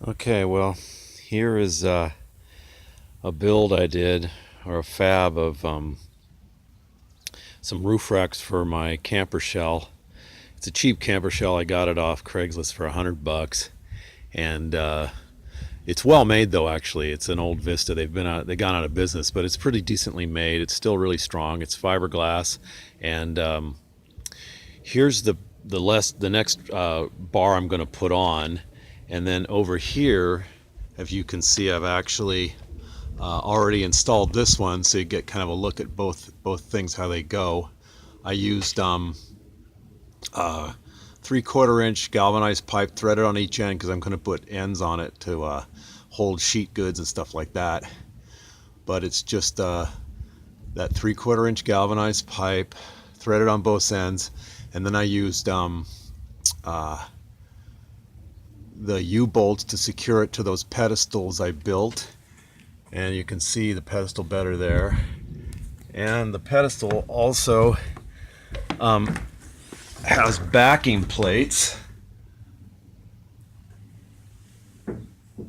Okay, well, here is a build I did, or a fab of some roof racks for my camper shell. It's a cheap camper shell. I got it off Craigslist for $100, and it's well made though. Actually, it's an old Vista. They've gone out of business, but it's pretty decently made. It's still really strong. It's fiberglass, and here's the next bar I'm going to put on, and then over here, if you can see, I've actually already installed this one, so you get kind of a look at both things, how they go. I used 3/4 inch galvanized pipe threaded on each end because I'm going to put ends on it to hold sheet goods and stuff like that. But it's just that 3/4 inch galvanized pipe threaded on both ends, and then I used the U-bolts to secure it to those pedestals I built, and you can see the pedestal better there. And the pedestal also has backing plates,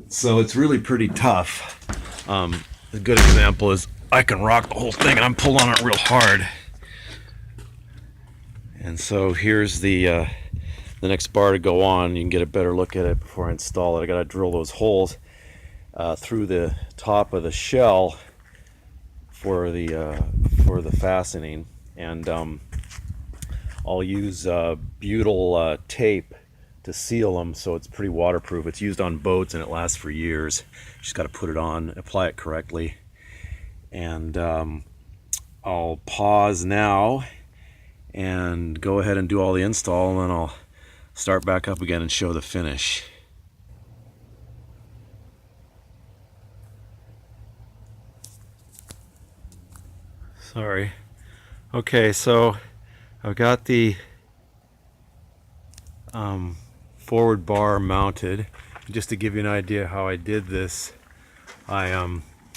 so it's really pretty tough. A good example is I can rock the whole thing and I'm pulling on it real hard. And so here's the next bar to go on. You can get a better look at it before I install it. I got to drill those holes through the top of the shell for the fastening, and I'll use butyl tape to seal them, so it's pretty waterproof. It's used on boats and it lasts for years. You just got to put it on, apply it correctly, and I'll pause now and go ahead and do all the install, and then I'll start back up again and show the finish. Sorry. Okay, so I've got the forward bar mounted. Just to give you an idea how I did this, I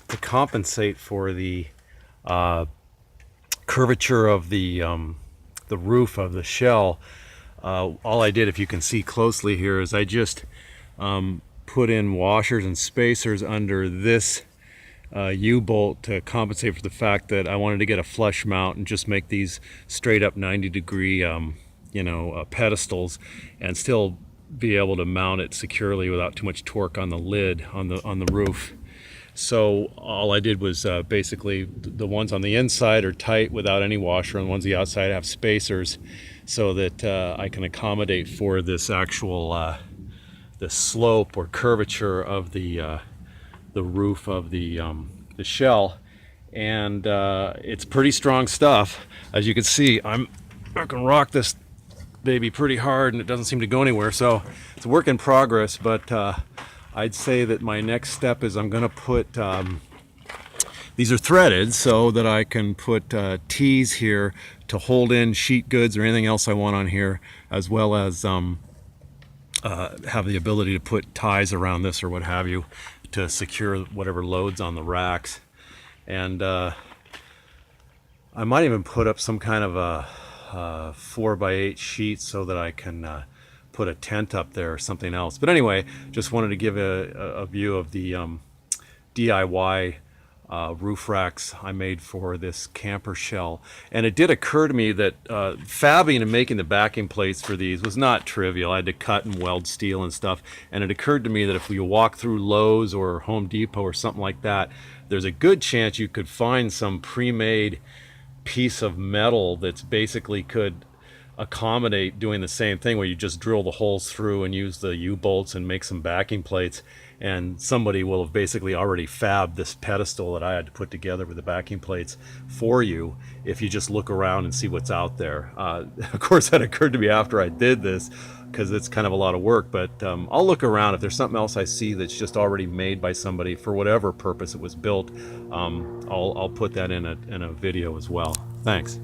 to compensate for the curvature of the roof of the shell, all I did, if you can see closely here, is I just put in washers and spacers under this U-bolt to compensate for the fact that I wanted to get a flush mount and just make these straight up 90-degree pedestals, and still be able to mount it securely without too much torque on the lid on the roof. So all I did was basically the ones on the inside are tight without any washer, and the ones on the outside have spacers, so that I can accommodate for this actual the slope or curvature of the roof of the shell. And it's pretty strong stuff. As you can see, I can rock this baby pretty hard and it doesn't seem to go anywhere, so it's a work in progress. But I'd say that my next step is I'm going to put these are threaded so that I can put T's here to hold in sheet goods or anything else I want on here, as well as have the ability to put ties around this or what have you to secure whatever loads on the racks. And I might even put up some kind of a 4x8 sheet so that I can put a tent up there or something else. But anyway, just wanted to give a view of the DIY roof racks I made for this camper shell. And it did occur to me that fabbing and making the backing plates for these was not trivial. I had to cut and weld steel and stuff, and it occurred to me that if you walk through Lowe's or Home Depot or something like that, there's a good chance you could find some pre-made piece of metal that's basically could accommodate doing the same thing, where you just drill the holes through and use the U-bolts and make some backing plates, and somebody will have basically already fabbed this pedestal that I had to put together with the backing plates for you if you just look around and see what's out there. Of course, that occurred to me after I did this, because it's kind of a lot of work, but I'll look around. If there's something else I see that's just already made by somebody for whatever purpose it was built, I'll put that in a video as well. Thanks.